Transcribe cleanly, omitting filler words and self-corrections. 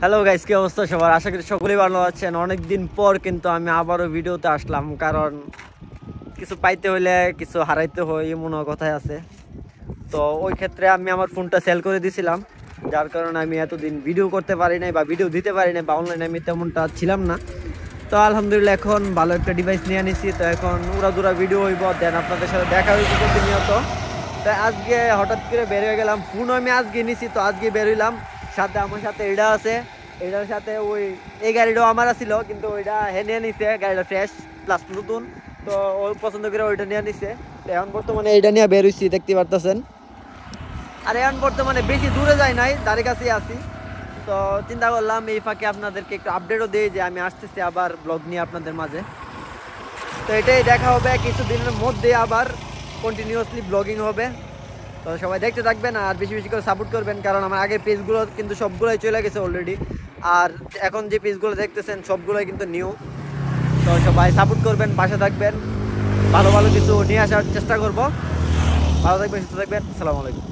Hello guys, কি অবস্থা সবার? আশা করি সকলেই ভালো আছেন। অনেকদিন পর কিন্তু আমি আবারও ভিডিওতে আসলাম, কারণ কিছু পাইতে হইলে কিছু হারাইতে হয়, এমন কথাই আছে। তো ওই ক্ষেত্রে আমি আমার ফোনটা সেল করে দিয়েছিলাম, যার কারণে আমি এতদিন ভিডিও করতে পারি নাই বা ভিডিও দিতে পারি নাই, বা অনলাইনে আমি তেমনটা ছিলাম না। তো আলহামদুলিল্লাহ এখন ভালো একটা ডিভাইস নিয়ে নিছি। তো এখন উড়াদুরা ভিডিও হইব, দেন আপনাদের সাথে দেখা হইব প্রতিনিয়ত। তো আজকে হঠাৎ করে বের হয়ে গেলাম, ফোন আমি আজকে নিছি, তো আজকে বের হইলাম। সাথে আমার সাথে এটা আছে, এটার সাথে ওই এই গাড়িটাও আমার ছিল, কিন্তু ওইটা হে নিয়ে নিছে, গাড়িটা ফ্রেশ প্লাস নতুন। তো ও পছন্দ করে ওইটা নিয়ে নিছে। তো এখন বর্তমানে এইটা নিয়ে বের হইছি, দেখতে পারতেছেন। আর এখন বর্তমানে বেশি দূরে যাই নাই, তার কাছেই আছি। তো চিন্তা করলাম এই ফাঁকে আপনাদেরকে একটু আপডেটও দিই যে আমি আসতেছি আবার ব্লগ নিয়ে আপনাদের মাঝে। তো এটাই দেখা হবে কিছুদিনের মধ্যে, আবার কন্টিনিউয়াসলি ব্লগিং হবে। তো সবাই দেখতে থাকবেন আর বেশি বেশি করে সাপোর্ট করবেন, কারণ আমার আগের পেজগুলো কিন্তু সবগুলোই চলে গেছে অলরেডি। আর এখন যে পেজগুলো দেখতেছেন সবগুলোই কিন্তু নিউ। তো সবাই সাপোর্ট করবেন, পাশে থাকবেন, ভালো ভালো কিছু নিয়ে আসার চেষ্টা করব। ভালো থাকবেন, সুস্থ থাকবেন। আসসালামু আলাইকুম।